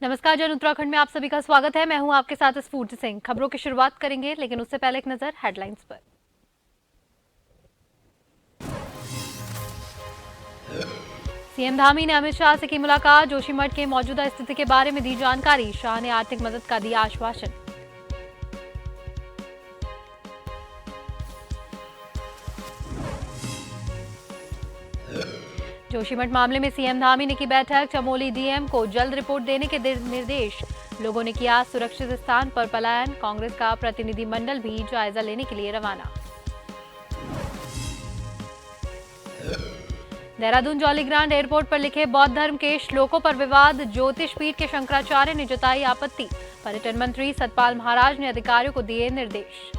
नमस्कार जन उत्तराखंड में आप सभी का स्वागत है। मैं हूं आपके साथ स्फूर्ति सिंह। खबरों की शुरुआत करेंगे, लेकिन उससे पहले एक नजर हेडलाइंस पर। सीएम धामी ने अमित शाह से की मुलाकात। जोशीमठ के मौजूदा स्थिति के बारे में दी जानकारी। शाह ने आर्थिक मदद का दिया आश्वासन। जोशीमठ मामले में सीएम धामी ने की बैठक। चमोली डीएम को जल्द रिपोर्ट देने के निर्देश। लोगों ने किया सुरक्षित स्थान पर पलायन। कांग्रेस का प्रतिनिधिमंडल भी जायजा लेने के लिए रवाना। देहरादून जौलीग्रांट एयरपोर्ट पर लिखे बौद्ध धर्म के श्लोकों पर विवाद। ज्योतिष पीठ के शंकराचार्य ने जताई आपत्ति। पर्यटन मंत्री सतपाल महाराज ने अधिकारियों को दिए निर्देश।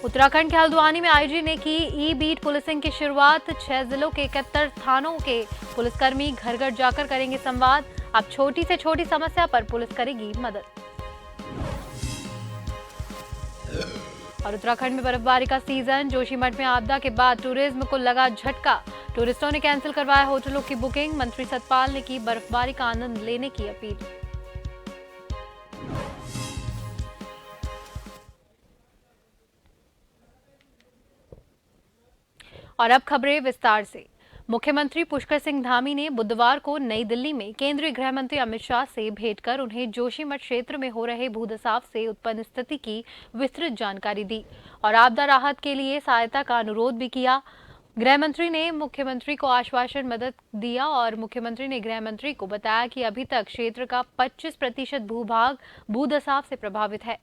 उत्तराखंड के हल्द्वानी में आईजी ने की ई बीट पुलिसिंग की शुरुआत। 6 जिलों के 71 थानों के पुलिसकर्मी घर घर जाकर करेंगे संवाद। अब छोटी से छोटी समस्या पर पुलिस करेगी मदद। और उत्तराखंड में बर्फबारी का सीजन। जोशीमठ में आपदा के बाद टूरिज्म को लगा झटका। टूरिस्टों ने कैंसिल करवाया होटलों की बुकिंग। मंत्री सतपाल ने की बर्फबारी का आनंद लेने की अपील। और अब खबरें विस्तार से। मुख्यमंत्री पुष्कर सिंह धामी ने बुधवार को नई दिल्ली में केंद्रीय गृह मंत्री अमित शाह से भेंट कर उन्हें जोशीमठ क्षेत्र में हो रहे भूधसाव से उत्पन्न स्थिति की विस्तृत जानकारी दी और आपदा राहत के लिए सहायता का अनुरोध भी किया। गृह मंत्री ने मुख्यमंत्री को आश्वासन मदद दिया और मुख्यमंत्री ने गृह मंत्री को बताया कि अभी तक क्षेत्र का 25% भूभाग भूधसाव से प्रभावित है।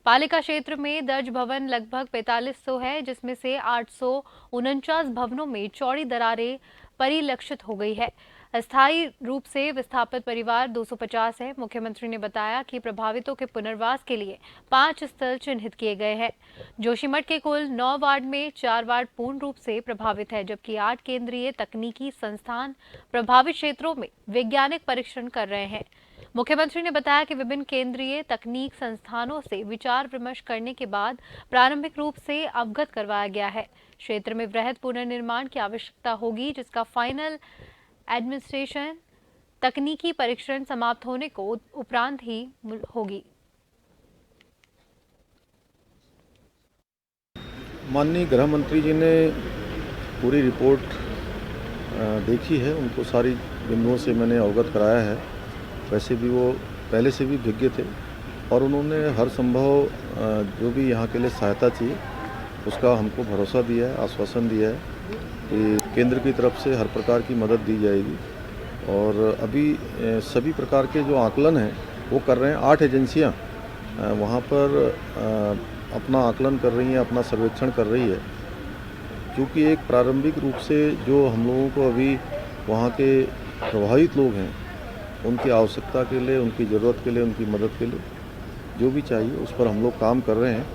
पालिका क्षेत्र में दर्ज भवन लगभग 4500 है, जिसमें से 849 भवनों में चौड़ी दरारें परिलक्षित हो गई है। अस्थायी रूप से विस्थापित परिवार 250 है। मुख्यमंत्री ने बताया कि प्रभावितों के पुनर्वास के लिए 5 स्थल चिन्हित किए गए हैं। जोशीमठ के कुल 9 वार्ड में 4 वार्ड पूर्ण रूप से प्रभावित है, जबकि 8 केंद्रीय तकनीकी संस्थान प्रभावित क्षेत्रों में वैज्ञानिक परीक्षण कर रहे हैं। मुख्यमंत्री ने बताया कि विभिन्न केंद्रीय तकनीक संस्थानों से विचार विमर्श करने के बाद प्रारंभिक रूप से अवगत करवाया गया है। क्षेत्र में वृहद पुनर्निर्माण की आवश्यकता होगी, जिसका फाइनल एडमिनिस्ट्रेशन तकनीकी परीक्षण समाप्त होने को उपरांत ही होगी। माननीय गृह मंत्री जी ने पूरी रिपोर्ट देखी है। उनको सारी बिंदुओं से मैंने अवगत कराया है। वैसे भी वो पहले से भी विज्ञ थे और उन्होंने हर संभव जो भी यहाँ के लिए सहायता चाहिए उसका हमको भरोसा दिया है, आश्वासन दिया है कि केंद्र की तरफ से हर प्रकार की मदद दी जाएगी। और अभी सभी प्रकार के जो आकलन हैं वो कर रहे हैं। 8 एजेंसियाँ वहाँ पर अपना आकलन कर रही हैं, अपना सर्वेक्षण कर रही है। क्योंकि एक प्रारंभिक रूप से जो हम लोगों को अभी वहाँ के प्रभावित लोग हैं उनकी आवश्यकता के लिए, उनकी ज़रूरत के लिए, उनकी मदद के लिए जो भी चाहिए उस पर हम लोग काम कर रहे हैं।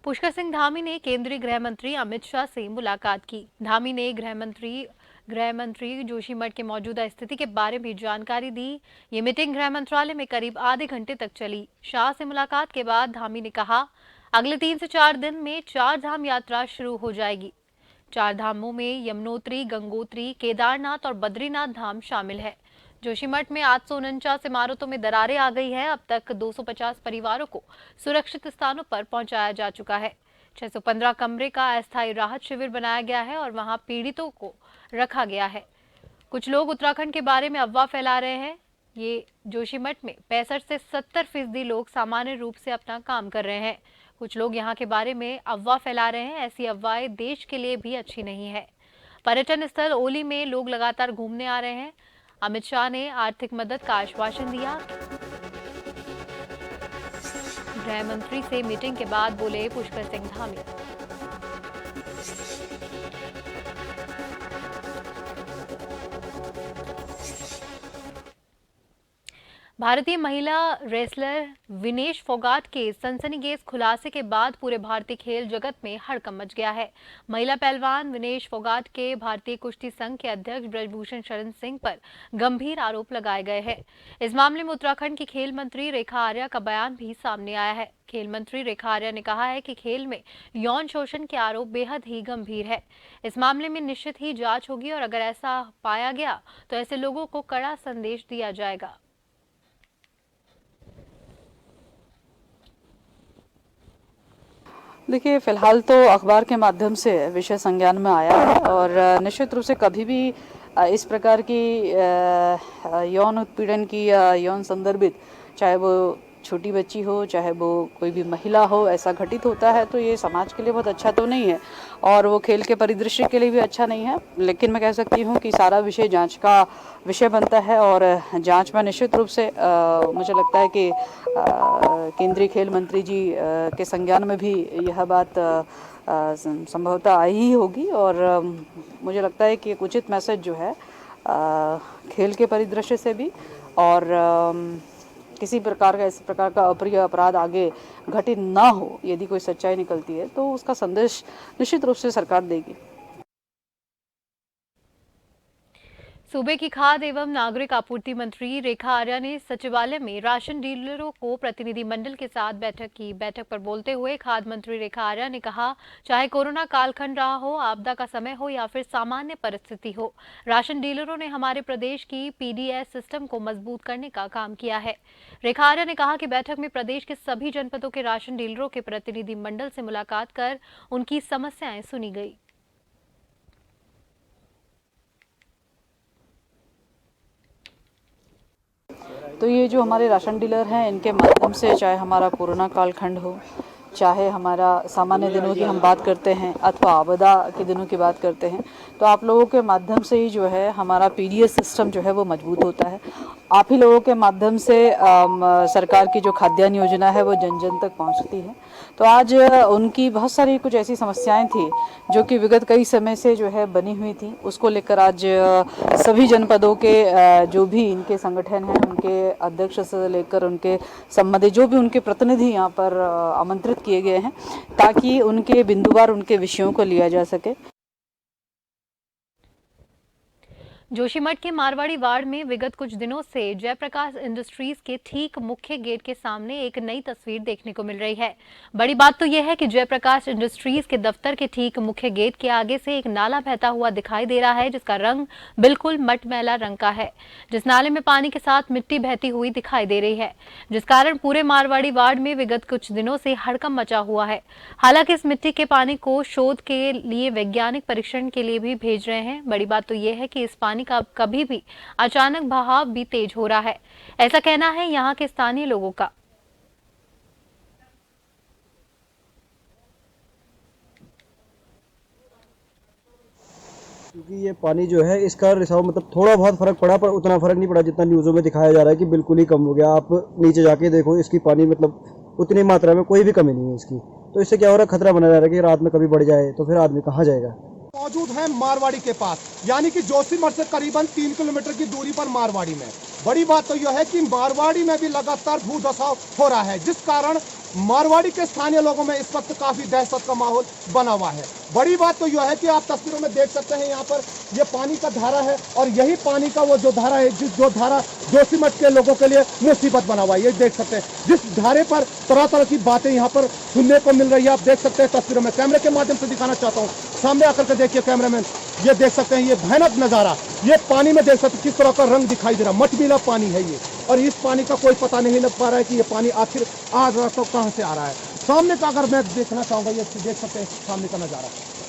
पुष्कर सिंह धामी ने केंद्रीय गृह मंत्री अमित शाह से मुलाकात की। धामी ने गृह मंत्री जोशीमठ के मौजूदा स्थिति के बारे में जानकारी दी। ये मीटिंग गृह मंत्रालय में करीब आधे घंटे तक चली। शाह से मुलाकात के बाद धामी ने कहा, अगले 3 से 4 दिन में 4 धाम यात्रा शुरू हो जाएगी। 4 धामों में यमुनोत्री, गंगोत्री, केदारनाथ और बद्रीनाथ धाम शामिल है। जोशीमठ में 849 इमारतों में दरारें आ गई है। अब तक 250 परिवारों को सुरक्षित स्थानों पर पहुंचाया जा चुका है। 615 कमरे का अस्थायी राहत शिविर बनाया गया है और वहां पीड़ितों को रखा गया है। कुछ लोग उत्तराखंड के बारे में अफवाह फैला रहे हैं। ये जोशीमठ में 65 से 70% लोग सामान्य रूप से अपना काम कर रहे हैं। कुछ लोग यहाँ के बारे में अफवाह फैला रहे हैं। ऐसी अफवाहें देश के लिए भी अच्छी नहीं है। पर्यटन स्थल ओली में लोग लगातार घूमने आ रहे हैं। अमित शाह ने आर्थिक मदद का आश्वासन दिया। गृह मंत्री से मीटिंग के बाद बोले पुष्कर सिंह धामी। भारतीय महिला रेसलर विनेश फोगाट के सनसनीखेज खुलासे के बाद पूरे भारतीय खेल जगत में हड़कंप मच गया है। महिला पहलवान विनेश फोगाट के भारतीय कुश्ती संघ के अध्यक्ष ब्रजभूषण शरण सिंह पर गंभीर आरोप लगाए गए हैं। इस मामले में उत्तराखंड की खेल मंत्री रेखा आर्या का बयान भी सामने आया है। खेल मंत्री रेखा आर्या ने कहा है कि खेल में यौन शोषण के आरोप बेहद ही गंभीर है। इस मामले में निश्चित ही जांच होगी और अगर ऐसा पाया गया तो ऐसे लोगों को कड़ा संदेश दिया जाएगा। देखिए, फ़िलहाल तो अखबार के माध्यम से विषय संज्ञान में आया है और निश्चित रूप से कभी भी इस प्रकार की यौन उत्पीड़न की या यौन संदर्भित, चाहे वो छोटी बच्ची हो, चाहे वो कोई भी महिला हो, ऐसा घटित होता है तो ये समाज के लिए बहुत अच्छा तो नहीं है और वो खेल के परिदृश्य के लिए भी अच्छा नहीं है। लेकिन मैं कह सकती हूँ कि सारा विषय जांच का विषय बनता है और जांच में निश्चित रूप से मुझे लगता है कि केंद्रीय खेल मंत्री जी के संज्ञान में भी यह बात संभवतः आई ही होगी और मुझे लगता है कि एक उचित मैसेज जो है खेल के परिदृश्य से भी और किसी प्रकार का इस प्रकार का अप्रिय अपराध आगे घटित ना हो, यदि कोई सच्चाई निकलती है तो उसका संदेश निश्चित रूप से सरकार देगी। सूबे की खाद्य एवं नागरिक आपूर्ति मंत्री रेखा आर्या ने सचिवालय में राशन डीलरों को प्रतिनिधि मंडल के साथ बैठक की। बैठक पर बोलते हुए खाद्य मंत्री रेखा आर्या ने कहा, चाहे कोरोना कालखंड रहा हो, आपदा का समय हो या फिर सामान्य परिस्थिति हो, राशन डीलरों ने हमारे प्रदेश की पीडीएस सिस्टम को मजबूत करने का काम किया है। रेखा आर्या ने कहा कि बैठक में प्रदेश के सभी जनपदों के राशन डीलरों के प्रतिनिधि मंडल से मुलाकात कर उनकी समस्याएं सुनी गई। तो ये जो हमारे राशन डीलर हैं, इनके माध्यम से चाहे हमारा कोरोना कालखंड हो, चाहे हमारा सामान्य दिनों की हम बात करते हैं अथवा आपदा के दिनों की बात करते हैं, तो आप लोगों के माध्यम से ही जो है हमारा पीडीएस सिस्टम जो है वो मजबूत होता है। आप ही लोगों के माध्यम से सरकार की जो खाद्यान्न योजना है वो जन जन तक पहुंचती है। तो आज उनकी बहुत सारी कुछ ऐसी समस्याएं थी जो कि विगत कई समय से जो है बनी हुई थी, उसको लेकर आज सभी जनपदों के जो भी इनके संगठन हैं, उनके अध्यक्ष से लेकर उनके संबंधित जो भी उनके प्रतिनिधि यहाँ पर आमंत्रित किए गए हैं ताकि उनके बिंदुवार उनके विषयों को लिया जा सके। जोशीमठ के मारवाड़ी वार्ड में विगत कुछ दिनों से जयप्रकाश इंडस्ट्रीज के ठीक मुख्य गेट के सामने एक नई तस्वीर देखने को मिल रही है। बड़ी बात तो यह है कि जयप्रकाश इंडस्ट्रीज के दफ्तर के ठीक मुख्य गेट के आगे से एक नाला बहता हुआ दिखाई दे रहा है, जिसका रंग बिल्कुल मटमैला रंग का है। जिस नाले में पानी के साथ मिट्टी बहती हुई दिखाई दे रही है, जिस कारण पूरे मारवाड़ी वार्ड में विगत कुछ दिनों से हड़कंप मचा हुआ है। हालांकि इस मिट्टी के पानी को शोध के लिए वैज्ञानिक परीक्षण के लिए भी भेज रहे हैं। बड़ी बात तो यह है कि इस पानी का कभी भी अचानक बहाव भी तेज हो रहा है, ऐसा कहना है यहाँ के स्थानीय लोगों का। क्योंकि ये पानी जो है इसका रिसाव मतलब थोड़ा बहुत फर्क पड़ा, पर उतना फर्क नहीं पड़ा जितना न्यूज़ों में दिखाया जा रहा है कि बिल्कुल ही कम हो गया। आप नीचे जाके देखो, इसकी पानी मतलब उतनी मात्रा में कोई भी कमी नहीं है इसकी। तो इससे क्या हो रहा है, खतरा बना जा रहा है कि रात में कभी बढ़ जाए तो फिर आदमी कहाँ जाएगा। मौजूद है मारवाड़ी के पास, यानी कि जोशीमठ से करीबन 3 किलोमीटर की दूरी पर मारवाड़ी में। बड़ी बात तो यह है कि मारवाड़ी में भी लगातार भूधसाव हो रहा है, जिस कारण मारवाड़ी के स्थानीय लोगों में इस वक्त काफी दहशत का माहौल बना हुआ है। बड़ी बात तो यह है कि आप तस्वीरों में देख सकते हैं, यहाँ पर ये पानी का धारा है और यही पानी का वो जो धारा है, जो धारा जोशीमठ के लोगों के लिए मुसीबत बना हुआ है। ये देख सकते हैं, जिस धारे पर तरह तरह की बातें यहाँ पर सुनने को मिल रही है। आप देख सकते हैं तस्वीरों में, कैमरे के माध्यम से दिखाना चाहता हूँ, सामने आकर के देखिए कैमरामैन, ये देख सकते हैं ये भयानक नजारा। ये पानी में देख सकते किस तरह का रंग दिखाई दे रहा, मटमैला पानी है ये, और इस पानी का कोई पता नहीं लग पा रहा है कि ये पानी आखिर आज रात तक कहां से आ रहा है। सामने का अगर मैं देखना चाहूंगा, ये देख सकते हैं सामने का नजारा,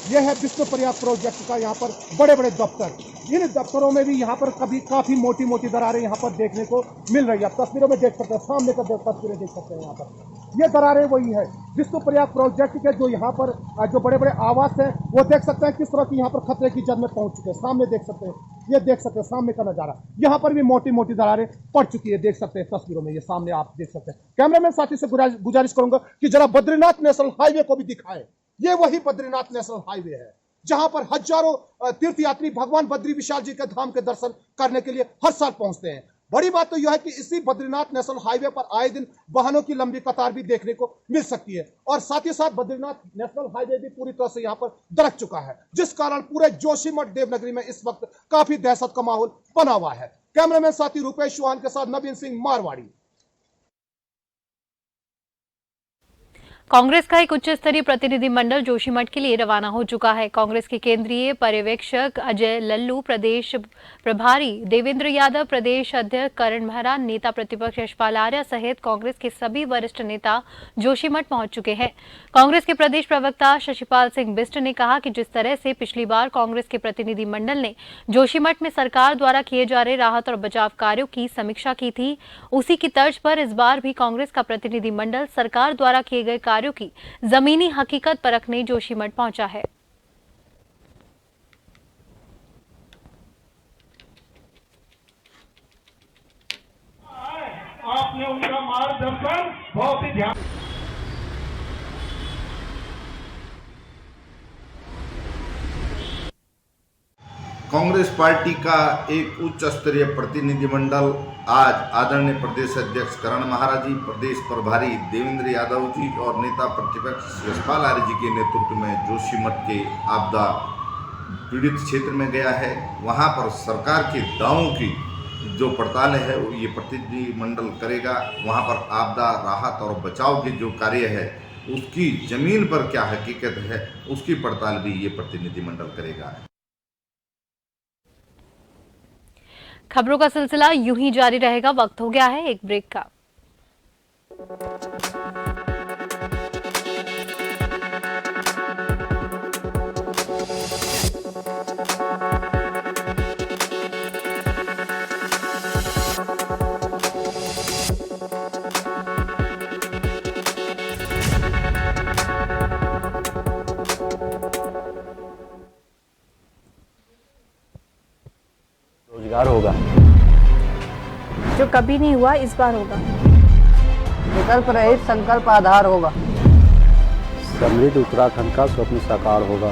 ये है विश्व पर्याग प्रोजेक्ट का यहाँ पर बड़े बड़े दफ्तर। इन दफ्तरों में भी यहाँ पर कभी काफी मोटी मोटी दरारें यहाँ पर देखने को मिल रही है। आप तस्वीरों में देख सकते हैं, सामने का तस्वीरें देख सकते हैं, यहाँ पर ये दरारें वही है विश्व पर्याग प्रोजेक्ट के जो यहाँ पर जो बड़े बड़े आवास हैं, वो देख सकते हैं किस तरह की यहाँ पर खतरे की जद में पहुंच चुके हैं। सामने देख सकते हैं, ये देख सकते हैं सामने का नजारा, यहाँ पर भी मोटी मोटी दरारें पड़ चुकी है, देख सकते हैं तस्वीरों में, ये सामने आप देख सकते हैं। कैमरामैन साथी से गुजारिश करूंगा कि जरा बद्रीनाथ नेशनल हाईवे को भी दिखाएं। ये वही बद्रीनाथ नेशनल हाईवे है जहां पर हजारों तीर्थयात्री भगवान बद्री विशाल जी के धाम के दर्शन करने के लिए हर साल पहुंचते हैं। बड़ी बात तो यह है कि इसी बद्रीनाथ नेशनल हाईवे पर आए दिन वाहनों की लंबी कतार भी देखने को मिल सकती है और साथ ही साथ बद्रीनाथ नेशनल हाईवे भी पूरी तरह से यहाँ पर दरक चुका है, जिस कारण पूरे जोशीमठ देवनगरी में इस वक्त काफी दहशत का माहौल बना हुआ है। कैमरामैन साथी रुपेश चौहान के साथ नवीन सिंह, मारवाड़ी। कांग्रेस का एक उच्च स्तरीय प्रतिनिधिमंडल जोशीमठ के लिए रवाना हो चुका है। कांग्रेस के केंद्रीय पर्यवेक्षक अजय लल्लू, प्रदेश प्रभारी देवेंद्र यादव, प्रदेश अध्यक्ष करण मेहरा, नेता प्रतिपक्ष यशपाल आर्य सहित कांग्रेस के सभी वरिष्ठ नेता जोशीमठ पहुंच चुके हैं। कांग्रेस के प्रदेश प्रवक्ता शशिपाल सिंह बिष्ट ने कहा कि जिस तरह से पिछली बार कांग्रेस के प्रतिनिधिमंडल ने जोशीमठ में सरकार द्वारा किए जा रहे राहत और बचाव कार्यों की समीक्षा की थी, उसी की तर्ज पर इस बार भी कांग्रेस का प्रतिनिधिमंडल सरकार द्वारा किए गए कार्यों की जमीनी हकीकत परखने जोशीमठ पहुंचा है। आपने उनका मार्गदर्शन बहुत ही ध्यान। कांग्रेस पार्टी का एक उच्च स्तरीय प्रतिनिधिमंडल आज आदरणीय प्रदेश अध्यक्ष करण महाराज जी, प्रदेश प्रभारी देवेंद्र यादव जी और नेता प्रतिपक्ष यशपाल आर्य जी के नेतृत्व में जोशीमठ के आपदा पीड़ित क्षेत्र में गया है। वहां पर सरकार के दावों की जो पड़ताल है वो ये प्रतिनिधिमंडल करेगा। वहां पर आपदा राहत और बचाव के जो कार्य है उसकी जमीन पर क्या हकीकत है उसकी पड़ताल भी ये प्रतिनिधिमंडल करेगा। खबरों का सिलसिला यूं ही जारी रहेगा। वक्त हो गया है एक ब्रेक का। रोजगार होगा जो कभी नहीं हुआ, इस बार होगा। विकल्प रहित संकल्प आधार होगा। समृद्ध उत्तराखंड का स्वप्न साकार होगा।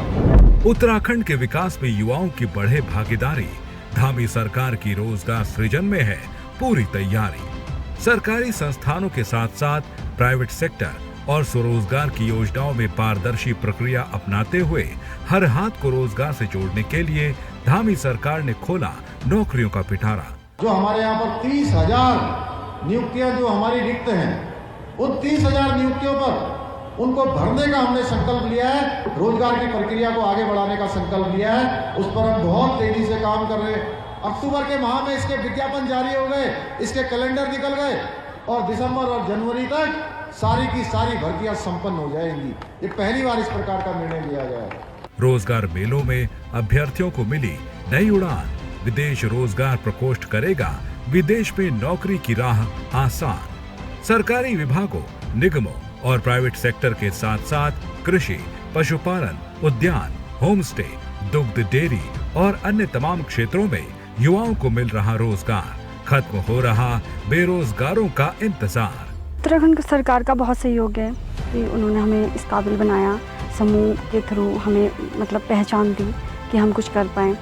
उत्तराखंड के विकास में युवाओं की बढ़े भागीदारी। धामी सरकार की रोजगार सृजन में है पूरी तैयारी। सरकारी संस्थानों के साथ साथ प्राइवेट सेक्टर और स्वरोजगार की योजनाओं में पारदर्शी प्रक्रिया अपनाते हुए हर हाथ को रोजगार से जोड़ने के लिए धामी सरकार ने खोला नौकरियों का पिटारा। जो हमारे यहाँ पर 30,000 नियुक्तियां जो हमारी रिक्त हैं, उन 30,000 नियुक्तियों पर उनको भरने का हमने संकल्प लिया है। रोजगार की प्रक्रिया को आगे बढ़ाने का संकल्प लिया है। उस पर हम बहुत तेजी से काम कर रहे हैं। अक्टूबर के माह में इसके विज्ञापन जारी हो गए, इसके कैलेंडर निकल गए और दिसंबर और जनवरी तक सारी की सारी भर्तियां संपन्न हो जाएंगी। ये पहली बार इस प्रकार का निर्णय लिया गया है। रोजगार मेलों में अभ्यर्थियों को मिली नई उड़ान। विदेश रोजगार प्रकोष्ठ करेगा विदेश में नौकरी की राह आसान। सरकारी विभागों, निगमों और प्राइवेट सेक्टर के साथ साथ कृषि, पशुपालन, उद्यान, होम स्टे, दुग्ध डेयरी और अन्य तमाम क्षेत्रों में युवाओं को मिल रहा रोजगार। खत्म हो रहा बेरोजगारों का इंतजार। उत्तराखंड सरकार का बहुत सहयोग है कि उन्होंने हमें इस काबिल बनाया। समूह के थ्रू हमें पहचान दी कि हम कुछ कर पाएं।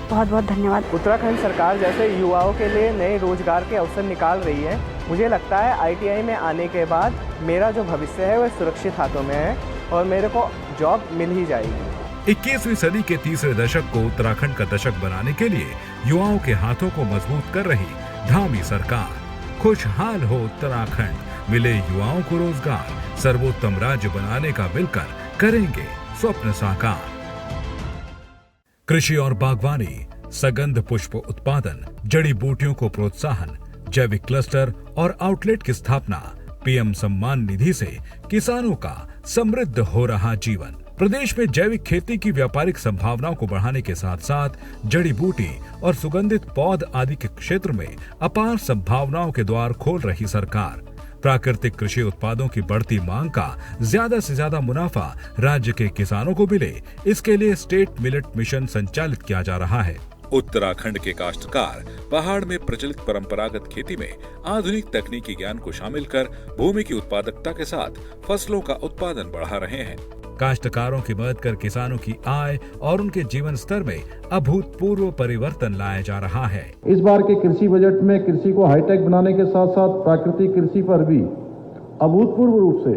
बहुत बहुत धन्यवाद। उत्तराखंड सरकार जैसे युवाओं के लिए नए रोजगार के अवसर निकाल रही है। मुझे लगता है ITI में आने के बाद मेरा जो भविष्य है वह सुरक्षित हाथों में है और मेरे को जॉब मिल ही जाएगी। 21वीं सदी के तीसरे दशक को उत्तराखंड का दशक बनाने के लिए युवाओं के हाथों को मजबूत कर रही धामी सरकार। खुशहाल हो उत्तराखंड, मिले युवाओं को रोजगार, सर्वोत्तम राज्य बनाने का मिलकर करेंगे स्वप्न साकार। कृषि और बागवानी, सगंध पुष्प उत्पादन, जड़ी बूटियों को प्रोत्साहन, जैविक क्लस्टर और आउटलेट की स्थापना। PM सम्मान निधि से किसानों का समृद्ध हो रहा जीवन। प्रदेश में जैविक खेती की व्यापारिक संभावनाओं को बढ़ाने के साथ साथ जड़ी बूटी और सुगंधित पौध आदि के क्षेत्र में अपार संभावनाओं के द्वार खोल रही सरकार। प्राकृतिक कृषि उत्पादों की बढ़ती मांग का ज्यादा से ज्यादा मुनाफा राज्य के किसानों को मिले, इसके लिए स्टेट मिलेट मिशन संचालित किया जा रहा है। उत्तराखंड के काश्तकार पहाड़ में प्रचलित परंपरागत खेती में आधुनिक तकनीकी ज्ञान को शामिल कर भूमि की उत्पादकता के साथ फसलों का उत्पादन बढ़ा रहे हैं। काश्तकारों की मदद कर किसानों की आय और उनके जीवन स्तर में अभूतपूर्व परिवर्तन लाया जा रहा है। इस बार के कृषि बजट में कृषि को हाईटेक बनाने के साथ साथ प्राकृतिक कृषि पर भी अभूतपूर्व रूप से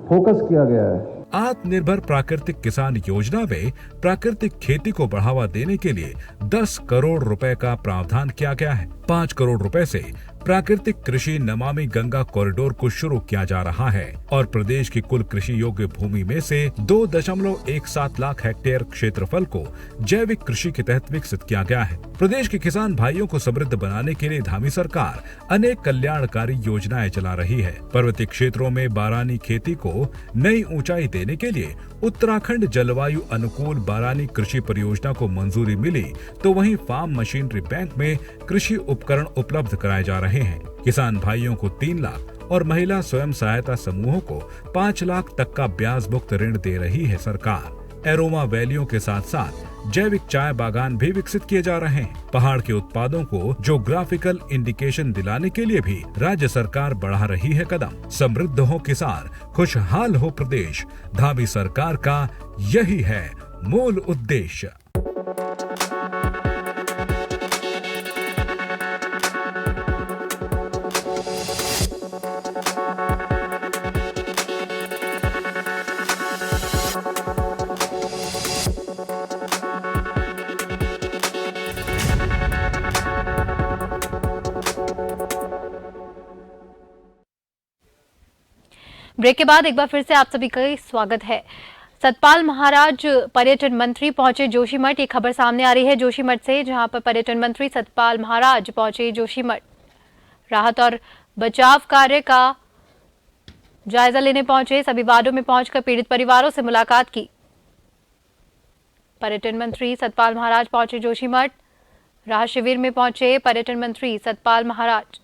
फोकस किया गया है। आत्मनिर्भर प्राकृतिक किसान योजना में प्राकृतिक खेती को बढ़ावा देने के लिए 10 करोड़ रुपए का प्रावधान किया गया है। 5 करोड़ रुपए से प्राकृतिक कृषि नमामि गंगा कॉरिडोर को शुरू किया जा रहा है और प्रदेश की कुल कृषि योग्य भूमि में से 2.17 लाख हेक्टेयर क्षेत्रफल को जैविक कृषि के तहत विकसित किया गया है। प्रदेश के किसान भाइयों को समृद्ध बनाने के लिए धामी सरकार अनेक कल्याणकारी योजनाएं चला रही है। पर्वतीय क्षेत्रों में बारानी खेती को नई ऊंचाई देने के लिए उत्तराखंड जलवायु अनुकूल बारानी कृषि परियोजना को मंजूरी मिली, तो वहीं फार्म मशीनरी बैंक में कृषि उपकरण उपलब्ध कराए जा रहे हैं। किसान भाइयों को 3 लाख और महिला स्वयं सहायता समूहों को 5 लाख तक का ब्याज मुक्त ऋण दे रही है सरकार। एरोमा वैलियों के साथ साथ जैविक चाय बागान भी विकसित किए जा रहे हैं। पहाड़ के उत्पादों को ज्योग्राफिकल इंडिकेशन दिलाने के लिए भी राज्य सरकार बढ़ा रही है कदम। समृद्ध हो किसान, खुशहाल हो प्रदेश, धामी सरकार का यही है मूल उद्देश्य। ब्रेक के बाद एक बार फिर से आप सभी का स्वागत है। सतपाल महाराज पर्यटन मंत्री पहुंचे जोशीमठ, ये खबर सामने आ रही है जोशीमठ से, जहां पर पर्यटन मंत्री सतपाल महाराज पहुंचे जोशीमठ। राहत और बचाव कार्य का जायजा लेने पहुंचे। सभी वार्डों में पहुंचकर पीड़ित परिवारों से मुलाकात की। पर्यटन मंत्री सतपाल महाराज पहुंचे जोशीमठ। राहत शिविर में पहुंचे पर्यटन मंत्री सतपाल महाराज।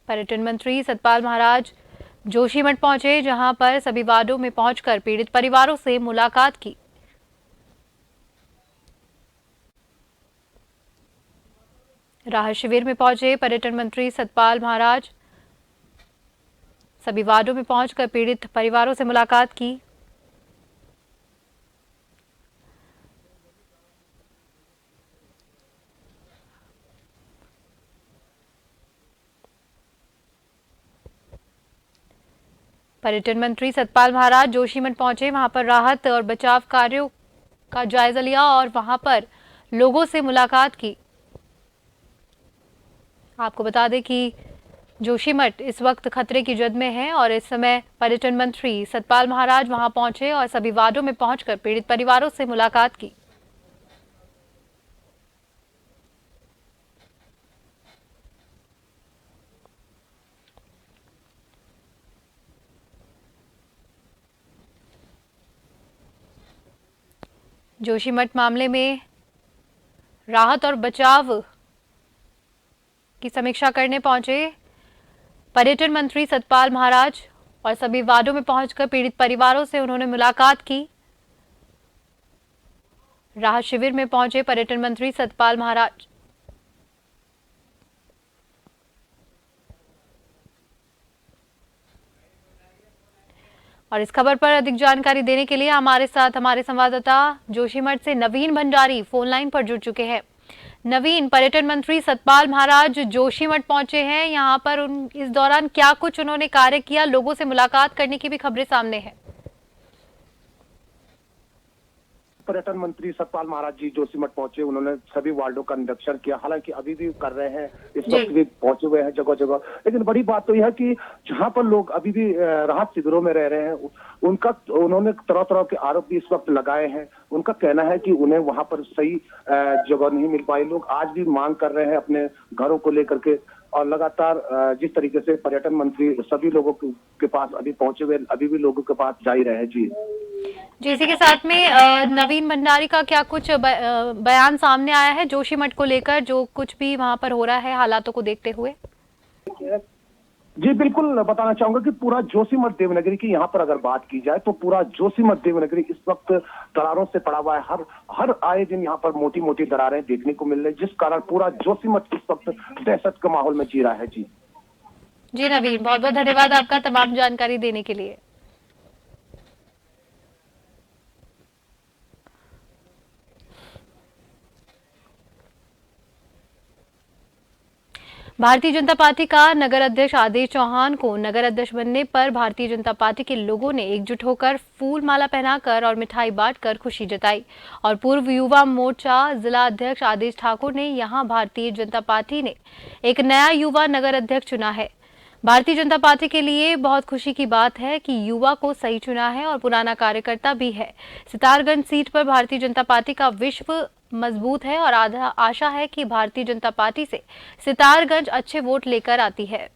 पर्यटन मंत्री सतपाल महाराज जोशीमठ पहुंचे, जहां पर सभी वार्डों में पहुंचकर पीड़ित परिवारों से मुलाकात की। राहत शिविर में पहुंचे पर्यटन मंत्री सतपाल महाराज, सभी वार्डों में पहुंचकर पीड़ित परिवारों से मुलाकात की। पर्यटन मंत्री सतपाल महाराज जोशीमठ पहुंचे, वहां पर राहत और बचाव कार्यों का जायजा लिया और वहां पर लोगों से मुलाकात की। आपको बता दें कि जोशीमठ इस वक्त खतरे की जद में है और इस समय पर्यटन मंत्री सतपाल महाराज वहां पहुंचे और सभी वार्डों में पहुंचकर पीड़ित परिवारों से मुलाकात की। जोशीमठ मामले में राहत और बचाव की समीक्षा करने पहुंचे पर्यटन मंत्री सतपाल महाराज और सभी वार्डों में पहुंचकर पीड़ित परिवारों से उन्होंने मुलाकात की। राहत शिविर में पहुंचे पर्यटन मंत्री सतपाल महाराज। और इस खबर पर अधिक जानकारी देने के लिए हमारे साथ हमारे संवाददाता जोशीमठ से नवीन भंडारी फोन लाइन पर जुड़ चुके हैं। नवीन, पर्यटन मंत्री सतपाल महाराज जोशीमठ पहुंचे हैं, यहाँ पर इस दौरान क्या कुछ उन्होंने कार्य किया, लोगों से मुलाकात करने की भी खबरें सामने हैं। पर्यटन मंत्री सतपाल महाराज जी जोशीमठ पहुंचे, उन्होंने सभी वार्डों का निरीक्षण किया। हालांकि अभी भी कर रहे हैं, इस वक्त भी पहुंचे हुए हैं जगह जगह। लेकिन बड़ी बात तो यह है कि जहां पर लोग अभी भी राहत शिविरों में रह रहे हैं, उन्होंने तरह तरह के आरोप भी इस वक्त लगाए हैं। उनका कहना है कि उन्हें वहां पर सही जगह नहीं मिल पाई। लोग आज भी मांग कर रहे हैं अपने घरों को लेकर के, और लगातार जिस तरीके से पर्यटन मंत्री सभी लोगों के पास अभी पहुंचे हुए, अभी भी लोगों के पास जा ही रहे हैं। जी इसी के साथ में नवीन भंडारी का क्या कुछ बयान सामने आया है जोशीमठ को लेकर, जो कुछ भी वहां पर हो रहा है हालातों को देखते हुए? जी बिल्कुल, बताना चाहूंगा कि पूरा जोशीमठ देवनगरी की यहाँ पर अगर बात की जाए तो पूरा जोशीमठ देवनगरी इस वक्त दरारों से पड़ा हुआ है। हर आए दिन यहाँ पर मोटी मोटी दरारें देखने को मिल रही, जिस कारण पूरा जोशीमठ इस वक्त दहशत के माहौल में जी रहा है। जी नवीन, बहुत बहुत धन्यवाद आपका तमाम जानकारी देने के लिए। भारतीय जनता पार्टी का नगर अध्यक्ष आदेश चौहान को नगर अध्यक्ष बनने पर भारतीय जनता पार्टी के लोगों ने एकजुट होकर फूल माला पहनाकर और मिठाई बांटकर खुशी जताई। और पूर्व युवा मोर्चा जिला अध्यक्ष आदेश ठाकुर ने यहां भारतीय जनता पार्टी ने एक नया युवा नगर अध्यक्ष चुना है। भारतीय जनता पार्टी के लिए बहुत खुशी की बात है कि युवा को सही चुना है और पुराना कार्यकर्ता भी है। सितारगंज सीट पर भारतीय जनता पार्टी का विश्व मजबूत है और आशा है कि भारतीय जनता पार्टी से सितारगंज अच्छे वोट लेकर आती है।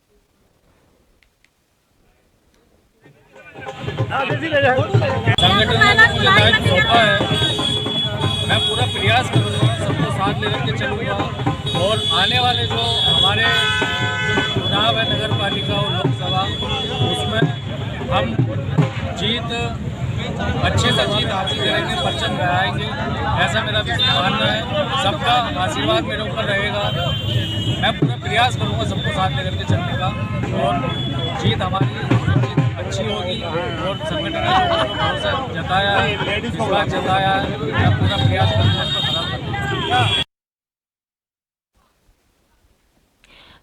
संगठन ने मुझे दायित्व सौंपा है, मैं पूरा प्रयास करूंगा, सबको साथ लेकर के चलूंगा और आने वाले जो हमारे चुनाव है नगर पालिका और लोकसभा, उसमें हम जीत अच्छे से जीत हासिल करेंगे, परचम लहराएंगे, ऐसा मेरा मानना है। सबका आशीर्वाद मेरे ऊपर रहेगा, मैं पूरा प्रयास करूंगा सबको साथ लेकर के चलने का और जीत हमारी अच्छी होगी। और संगठन ने जो भरोसा जताया है, विश्वास जताया है, मैं पूरा प्रयास करूंगा उसको खराब करने का।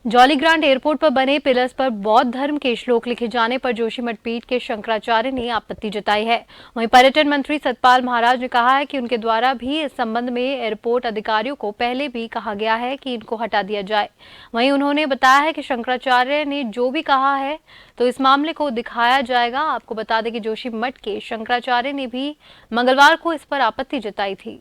जॉली ग्रांट एयरपोर्ट पर बने पिलर्स पर बौद्ध धर्म के श्लोक लिखे जाने पर जोशीमठ पीठ के शंकराचार्य ने आपत्ति जताई है। वहीं पर्यटन मंत्री सतपाल महाराज ने कहा है कि उनके द्वारा भी इस संबंध में एयरपोर्ट अधिकारियों को पहले भी कहा गया है कि इनको हटा दिया जाए। वहीं उन्होंने बताया है कि शंकराचार्य ने जो भी कहा है तो इस मामले को दिखाया जाएगा। आपको बता दें कि जोशीमठ के शंकराचार्य ने भी मंगलवार को इस पर आपत्ति जताई थी।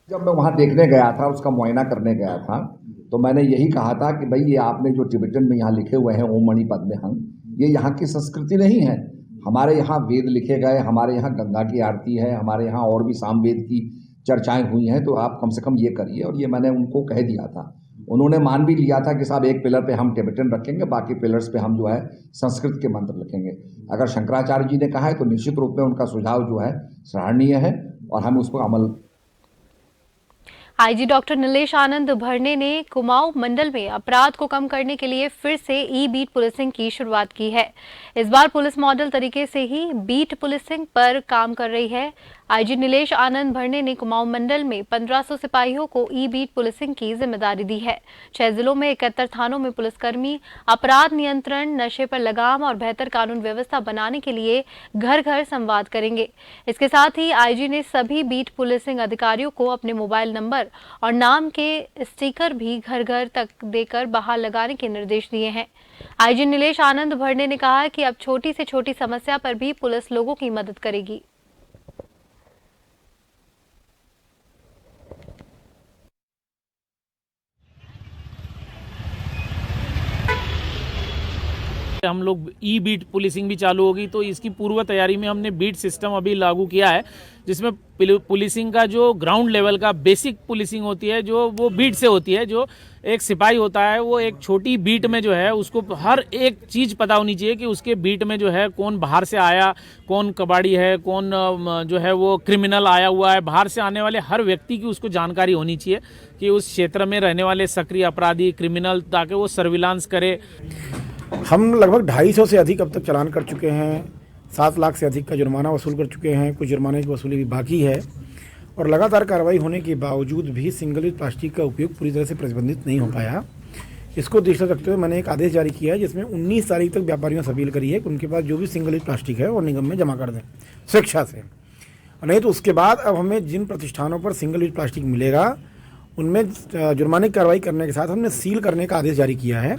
जब मैं वहाँ देखने गया था, उसका मुआयना करने गया था, तो मैंने यही कहा था कि भाई ये आपने जो टिबेटन में यहाँ लिखे हुए हैं ओम मणि पद्मे हंस, ये यहाँ की संस्कृति नहीं है। हमारे यहाँ वेद लिखे गए, हमारे यहाँ गंगा की आरती है, हमारे यहाँ और भी सामवेद की चर्चाएं हुई हैं, तो आप कम से कम ये करिए। और ये मैंने उनको कह दिया था, उन्होंने मान भी लिया था कि साहब एक पिलर पे हम टिबेटन रखेंगे, बाकी पिलर्स पे हम जो है संस्कृत के मंत्र लिखेंगे। अगर शंकराचार्य जी ने कहा है तो निश्चित रूप में उनका सुझाव जो है सराहनीय है और हम उसको अमल। आईजी डॉक्टर नीलेश आनंद भरने ने कुमाऊं मंडल में अपराध को कम करने के लिए फिर से ई बीट पुलिसिंग की शुरुआत की है। इस बार पुलिस मॉडल तरीके से ही बीट पुलिसिंग पर काम कर रही है। आईजी नीलेश आनंद भरने ने कुमाऊं मंडल में 1500 सिपाहियों को ई बीट पुलिसिंग की जिम्मेदारी दी है। 6 जिलों में 71 थानों में पुलिसकर्मी अपराध नियंत्रण, नशे पर लगाम और बेहतर कानून व्यवस्था बनाने के लिए घर घर संवाद करेंगे। इसके साथ ही आईजी ने सभी बीट पुलिसिंग अधिकारियों को अपने मोबाइल नंबर और नाम के स्टिकर भी घर घर तक देकर बहाल लगाने के निर्देश दिए हैं। आईजी नीलेश आनंद भरने ने कहा कि अब छोटी से छोटी समस्या पर भी पुलिस लोगों की मदद करेगी। हम लोग ई बीट पुलिसिंग भी चालू होगी, तो इसकी पूर्व तैयारी में हमने बीट सिस्टम अभी लागू किया है, जिसमें पुलिसिंग का जो ग्राउंड लेवल का बेसिक पुलिसिंग होती है जो वो बीट से होती है। जो एक सिपाही होता है वो एक छोटी बीट में जो है उसको हर एक चीज़ पता होनी चाहिए कि उसके बीट में जो है कौन बाहर से आया, कौन कबाड़ी है, कौन जो है वो क्रिमिनल आया हुआ है। बाहर से आने वाले हर व्यक्ति की उसको जानकारी होनी चाहिए कि उस क्षेत्र में रहने वाले सक्रिय अपराधी क्रिमिनल, ताकि वो सर्विलांस करे। हम लगभग 250 से अधिक अब तक चालान कर चुके हैं, 7 लाख से अधिक का जुर्माना वसूल कर चुके हैं, कुछ जुर्माने की वसूली भी बाकी है। और लगातार कार्रवाई होने के बावजूद भी सिंगल यूज प्लास्टिक का उपयोग पूरी तरह से प्रतिबंधित नहीं हो पाया। इसको दृष्टि रखते हुए मैंने एक आदेश जारी किया है, जिसमें 19 तारीख तक व्यापारियों से अपील करी है कि उनके पास जो भी सिंगल यूज प्लास्टिक है वो निगम में जमा कर दें स्वेच्छा से। नहीं तो उसके बाद अब हमें जिन प्रतिष्ठानों पर सिंगल यूज प्लास्टिक मिलेगा उनमें जुर्माने की कार्रवाई करने के साथ हमने सील करने का आदेश जारी किया है।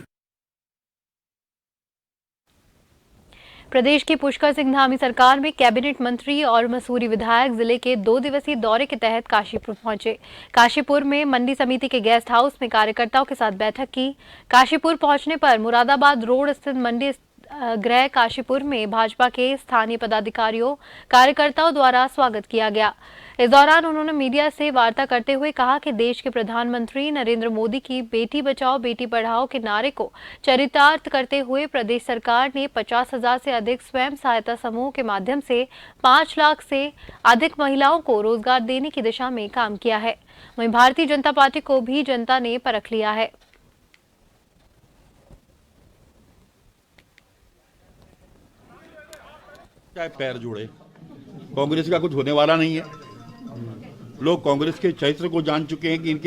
प्रदेश की पुष्कर सिंह धामी सरकार में कैबिनेट मंत्री और मसूरी विधायक जिले के 2 दिवसीय दौरे के तहत काशीपुर पहुंचे। काशीपुर में मंडी समिति के गेस्ट हाउस में कार्यकर्ताओं के साथ बैठक की। काशीपुर पहुंचने पर मुरादाबाद रोड स्थित मंडी गृह काशीपुर में भाजपा के स्थानीय पदाधिकारियों कार्यकर्ताओं द्वारा स्वागत किया गया। इस दौरान उन्होंने मीडिया से वार्ता करते हुए कहा कि देश के प्रधानमंत्री नरेंद्र मोदी की बेटी बचाओ बेटी पढ़ाओ के नारे को चरितार्थ करते हुए प्रदेश सरकार ने 50,000 से अधिक स्वयं सहायता समूह के माध्यम से 5 लाख से अधिक महिलाओं को रोजगार देने की दिशा में काम किया है। वहीं भारतीय जनता पार्टी को भी जनता ने परख लिया है। चाहे पैर जोड़े, कांग्रेस का कुछ होने वाला नहीं है। लोग कांग्रेस के चरित्र को जान चुके हैं कि इनके